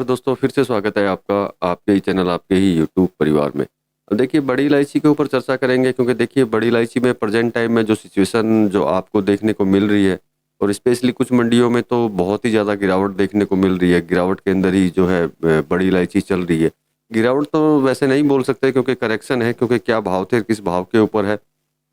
दोस्तों, फिर से स्वागत है आपका आपके ही चैनल, आपके ही यूट्यूब परिवार में। अब देखिए बड़ी इलायची के ऊपर चर्चा करेंगे क्योंकि देखिए बड़ी इलायची में प्रेज़ेंट टाइम में जो सिचुएशन जो आपको देखने को मिल रही है और स्पेशली कुछ मंडियों में तो बहुत ही ज़्यादा गिरावट देखने को मिल रही है। गिरावट के अंदर ही जो है बड़ी इलायची चल रही है। गिरावट तो वैसे नहीं बोल सकते क्योंकि करेक्शन है, क्योंकि क्या भाव थे, किस भाव के ऊपर है।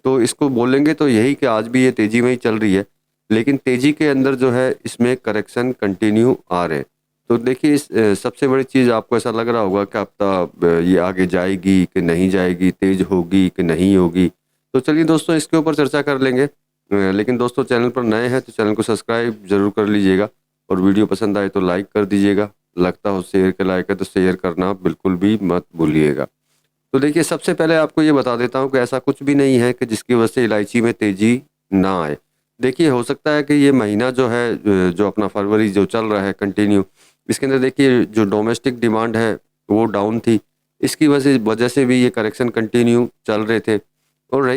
तो इसको बोलेंगे तो यही कि आज भी ये तेज़ी में ही चल रही है। लेकिन तेज़ी के अंदर जो है इसमें करेक्शन कंटिन्यू आ रहे हैं। तो देखिए सबसे बड़ी चीज़ आपको ऐसा लग रहा होगा कि ये आगे जाएगी कि नहीं जाएगी, तेज़ होगी कि नहीं होगी। तो चलिए दोस्तों इसके ऊपर चर्चा कर लेंगे। लेकिन दोस्तों चैनल पर नए हैं तो चैनल को सब्सक्राइब ज़रूर कर लीजिएगा और वीडियो पसंद आए तो लाइक कर दीजिएगा। लगता हो शेयर के लायक है तो शेयर करना बिल्कुल भी मत भूलिएगा। तो देखिए सबसे पहले आपको ये बता देता हूँ कि ऐसा कुछ भी नहीं है कि जिसकी वजह से इलायची में तेज़ी ना आए। देखिए हो सकता है कि ये महीना जो है जो अपना फरवरी जो चल रहा है कंटिन्यू, इसके अंदर देखिए जो डोमेस्टिक डिमांड है वो डाउन थी। इसकी वजह से भी ये करेक्शन कंटिन्यू चल रहे थे। और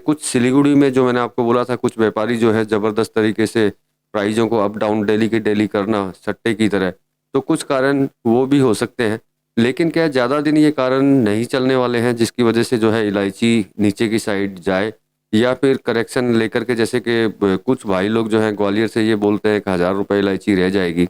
कुछ सिलीगुड़ी में जो मैंने आपको बोला था, कुछ व्यापारी जो है ज़बरदस्त तरीके से प्राइज़ों को अप डाउन डेली के डेली करना सट्टे की तरह। तो कुछ कारण वो भी हो सकते हैं। लेकिन क्या है, ज़्यादा दिन ये कारण नहीं चलने वाले हैं जिसकी वजह से जो है इलायची नीचे की साइड जाए या फिर करेक्शन लेकर के, जैसे कि कुछ भाई लोग जो हैं ग्वालियर से ये बोलते हैं कि 1000 रुपये इलायची रह जाएगी।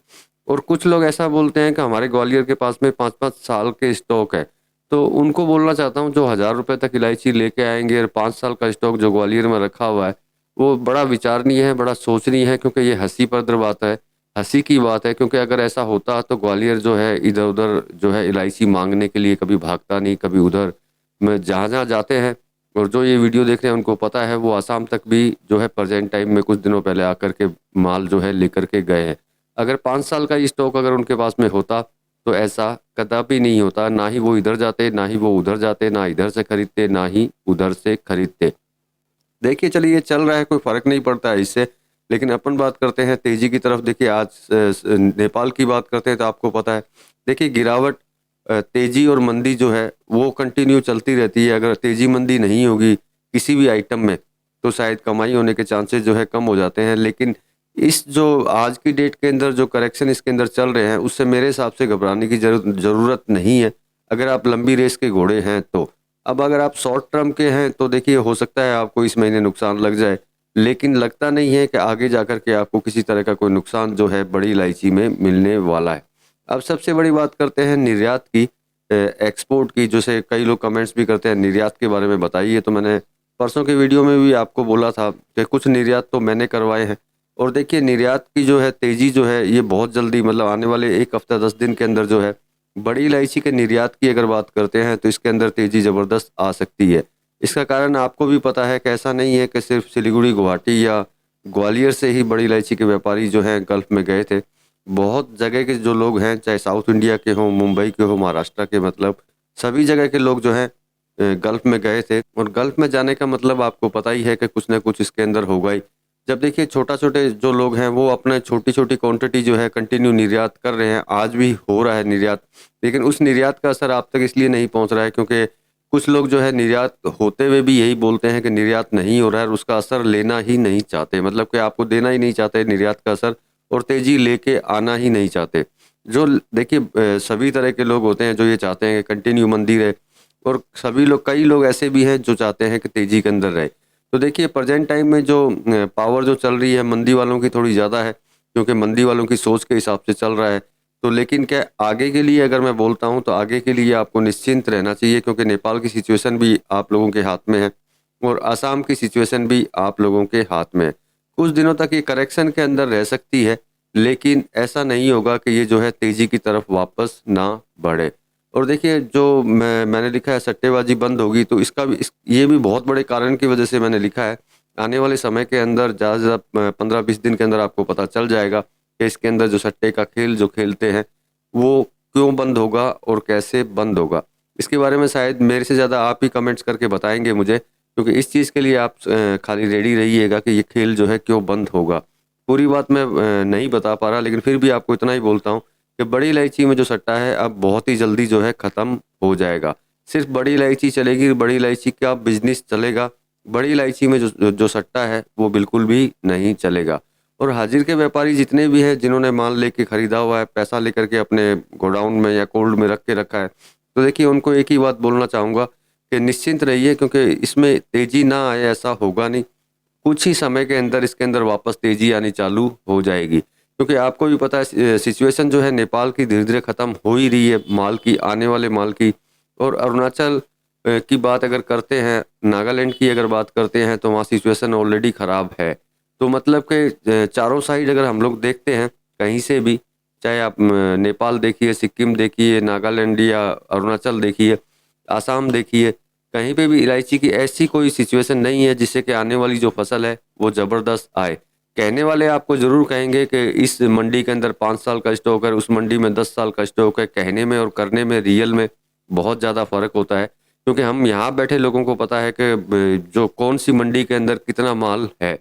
और कुछ लोग ऐसा बोलते हैं कि हमारे ग्वालियर के पास में 5-5 साल के स्टॉक है। तो उनको बोलना चाहता हूँ जो 1000 रुपये तक इलायची लेके आएंगे और 5 साल का स्टॉक जो ग्वालियर में रखा हुआ है, वो बड़ा विचारणीय है, बड़ा सोचनीय है, क्योंकि ये हंसी पद्र बात है, हंसी की बात है। क्योंकि अगर ऐसा होता तो ग्वालियर जो है इधर उधर जो है इलायची मांगने के लिए कभी भागता नहीं, कभी उधर में जहाँ जहाँ जाते हैं। और जो ये वीडियो देख रहे हैं उनको पता है, वो आसाम तक भी जो है प्रेजेंट टाइम में कुछ दिनों पहले आकर के माल जो है लेकर के गए हैं। अगर 5 साल का स्टॉक अगर उनके पास में होता तो ऐसा कदापि नहीं होता। ना ही वो इधर जाते, ना ही वो उधर जाते, ना इधर से खरीदते, ना ही उधर से खरीदते। देखिए चलिए ये चल रहा है, कोई फ़र्क नहीं पड़ता है इससे। लेकिन अपन बात करते हैं तेज़ी की तरफ। देखिए आज नेपाल की बात करते हैं तो आपको पता है, देखिए गिरावट, तेज़ी और मंदी जो है वो कंटिन्यू चलती रहती है। अगर तेज़ी मंदी नहीं होगी किसी भी आइटम में तो शायद कमाई होने के चांसेस जो है कम हो जाते हैं। लेकिन इस जो आज की डेट के अंदर जो करेक्शन इसके अंदर चल रहे हैं, उससे मेरे हिसाब से घबराने की ज़रूरत नहीं है, अगर आप लंबी रेस के घोड़े हैं तो। अब अगर आप शॉर्ट टर्म के हैं तो देखिए हो सकता है आपको इस महीने नुकसान लग जाए, लेकिन लगता नहीं है कि आगे जाकर के आपको किसी तरह का कोई नुकसान जो है बड़ी इलायची में मिलने वाला है। अब सबसे बड़ी बात करते हैं निर्यात की, एक्सपोर्ट की। जैसे कई लोग कमेंट्स भी करते हैं निर्यात के बारे में बताइए, तो मैंने परसों के वीडियो में भी आपको बोला था कि कुछ निर्यात तो मैंने करवाए हैं। और देखिए निर्यात की जो है तेज़ी जो है ये बहुत जल्दी, मतलब आने वाले 1 हफ्ता 10 दिन के अंदर जो है बड़ी इलायची के निर्यात की अगर बात करते हैं तो इसके अंदर तेज़ी ज़बरदस्त आ सकती है। इसका कारण आपको भी पता है कि ऐसा नहीं है कि सिर्फ सिलीगुड़ी, गुवाहाटी या ग्वालियर से ही बड़ी इलायची के व्यापारी जो हैं गल्फ़ में गए थे। बहुत जगह के जो लोग हैं, चाहे साउथ इंडिया के हों, मुंबई के हों, महाराष्ट्र के, मतलब सभी जगह के लोग जो हैं गल्फ़ में गए थे। और गल्फ़ में जाने का मतलब आपको पता ही है कि कुछ न कुछ इसके अंदर होगा ही। जब देखिए छोटे जो लोग हैं वो अपने छोटी-छोटी क्वांटिटी जो है कंटिन्यू निर्यात कर रहे हैं, आज भी हो रहा है निर्यात। लेकिन उस निर्यात का असर आप तक इसलिए नहीं पहुंच रहा है क्योंकि कुछ लोग जो है निर्यात होते हुए भी यही बोलते हैं कि निर्यात नहीं हो रहा है और उसका असर लेना ही नहीं चाहते। मतलब कि आपको देना ही नहीं चाहते निर्यात का असर, और तेज़ी लेके आना ही नहीं चाहते। देखिए सभी तरह के लोग होते हैं जो ये चाहते हैं कि कंटिन्यू मंदी रहे, और कई लोग ऐसे भी हैं जो चाहते हैं कि तेज़ी के अंदर रहे। तो देखिए प्रेजेंट टाइम में जो पावर जो चल रही है मंदी वालों की थोड़ी ज़्यादा है, क्योंकि मंदी वालों की सोच के हिसाब से चल रहा है। तो लेकिन क्या आगे के लिए अगर मैं बोलता हूँ तो आगे के लिए आपको निश्चिंत रहना चाहिए, क्योंकि नेपाल की सिचुएशन भी आप लोगों के हाथ में है और असम की सिचुएशन भी आप लोगों के हाथ में है। कुछ दिनों तक ये करेक्शन के अंदर रह सकती है, लेकिन ऐसा नहीं होगा कि ये जो है तेज़ी की तरफ वापस ना बढ़े। और देखिए जो मैंने लिखा है सट्टेबाजी बंद होगी, तो ये भी बहुत बड़े कारण की वजह से मैंने लिखा है। आने वाले समय के अंदर ज़्यादा से ज़्यादा 15-20 दिन के अंदर आपको पता चल जाएगा कि इसके अंदर जो सट्टे का खेल जो खेलते हैं वो क्यों बंद होगा और कैसे बंद होगा। इसके बारे में शायद मेरे से ज़्यादा आप ही कमेंट्स करके बताएंगे मुझे, क्योंकि इस चीज़ के लिए आप खाली रेडी रहिएगा कि ये खेल जो है क्यों बंद होगा। पूरी बात मैं नहीं बता पा रहा, लेकिन फिर भी आपको इतना ही बोलता हूँ कि बड़ी इलायची में जो सट्टा है अब बहुत ही जल्दी जो है ख़त्म हो जाएगा। सिर्फ बड़ी इलायची चलेगी, बड़ी इलायची का बिजनेस चलेगा। बड़ी इलायची में जो जो सट्टा है वो बिल्कुल भी नहीं चलेगा। और हाजिर के व्यापारी जितने भी हैं जिन्होंने माल लेके खरीदा हुआ है, पैसा लेकर के अपने गोडाउन में या कोल्ड में रख के रखा है, तो देखिए उनको एक ही बात बोलना चाहूँगा कि निश्चिंत रहिए, क्योंकि इसमें तेज़ी ना आए ऐसा होगा नहीं। कुछ ही समय के अंदर इसके अंदर वापस तेज़ी आनी चालू हो जाएगी, क्योंकि आपको भी पता है सिचुएशन जो है नेपाल की धीरे-धीरे ख़त्म हो ही रही है माल की, आने वाले माल की। और अरुणाचल की बात अगर करते हैं, नागालैंड की अगर बात करते हैं, तो वहाँ सिचुएशन ऑलरेडी ख़राब है। तो मतलब कि चारों साइड अगर हम लोग देखते हैं कहीं से भी, चाहे आप नेपाल देखिए, सिक्किम देखिए, नागालैंड या अरुणाचल देखिए, आसाम देखिए, कहीं पे भी इलायची की ऐसी कोई सिचुएशन नहीं है जिससे कि आने वाली जो फसल है वो ज़बरदस्त आए। कहने वाले आपको ज़रूर कहेंगे कि इस मंडी के अंदर 5 साल का स्टॉक है, उस मंडी में 10 साल का स्टॉक है। कहने में और करने में, रियल में बहुत ज़्यादा फ़र्क होता है, क्योंकि हम यहाँ बैठे लोगों को पता है कि जो कौन सी मंडी के अंदर कितना माल है।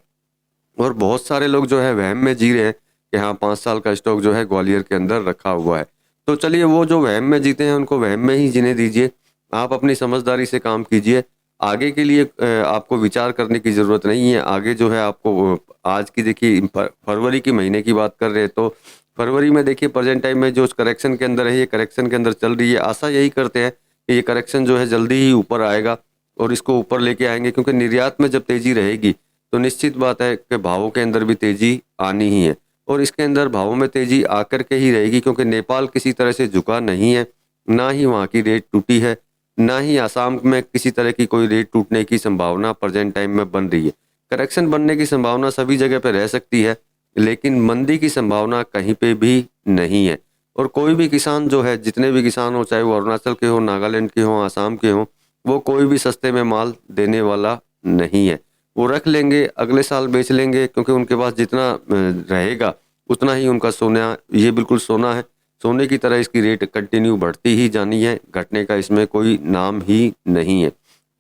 और बहुत सारे लोग जो है वहम में जी रहे हैं कि हाँ 5 साल का स्टॉक जो है ग्वालियर के अंदर रखा हुआ है। तो चलिए, वो जो वहम में जीते हैं उनको वहम में ही जीने दीजिए। आप अपनी समझदारी से काम कीजिए। आगे के लिए आपको विचार करने की ज़रूरत नहीं है। आगे जो है आपको आज की देखिए फरवरी के महीने की बात कर रहे हैं, तो फरवरी में देखिए प्रेजेंट टाइम में जो करेक्शन के अंदर है, ये करेक्शन के अंदर चल रही है। आशा यही करते हैं कि ये करेक्शन जो है जल्दी ही ऊपर आएगा और इसको ऊपर लेके आएंगे, क्योंकि निर्यात में जब तेज़ी रहेगी तो निश्चित बात है कि भावों के अंदर भी तेज़ी आनी ही है। और इसके अंदर भावों में तेज़ी आकर के ही रहेगी, क्योंकि नेपाल किसी तरह से झुका नहीं है, ना ही वहाँ की रेट टूटी है, ना ही आसाम में किसी तरह की कोई रेट टूटने की संभावना प्रेजेंट टाइम में बन रही है। करेक्शन बनने की संभावना सभी जगह पे रह सकती है, लेकिन मंदी की संभावना कहीं पे भी नहीं है। और कोई भी किसान जो है, जितने भी किसान हो, चाहे वो अरुणाचल के हो, नागालैंड के हो, आसाम के हो, वो कोई भी सस्ते में माल देने वाला नहीं है। वो रख लेंगे, अगले साल बेच लेंगे, क्योंकि उनके पास जितना रहेगा उतना ही उनका सोना, ये बिल्कुल सोना है, सोने की तरह इसकी रेट कंटिन्यू बढ़ती ही जानी है, घटने का इसमें कोई नाम ही नहीं है।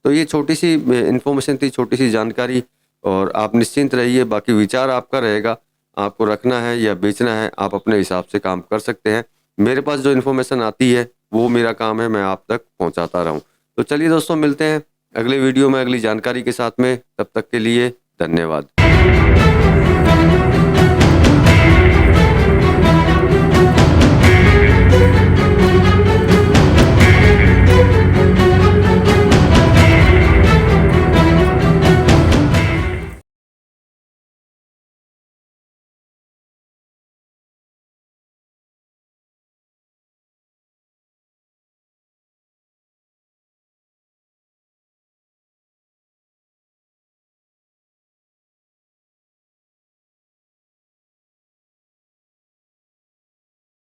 तो ये छोटी सी इन्फॉर्मेशन थी, छोटी सी जानकारी, और आप निश्चिंत रहिए। बाकी विचार आपका रहेगा, आपको रखना है या बेचना है, आप अपने हिसाब से काम कर सकते हैं। मेरे पास जो इन्फॉर्मेशन आती है वो मेरा काम है, मैं आप तक पहुंचाता रहूं। तो चलिए दोस्तों, मिलते हैं अगले वीडियो में अगली जानकारी के साथ में। तब तक के लिए धन्यवाद।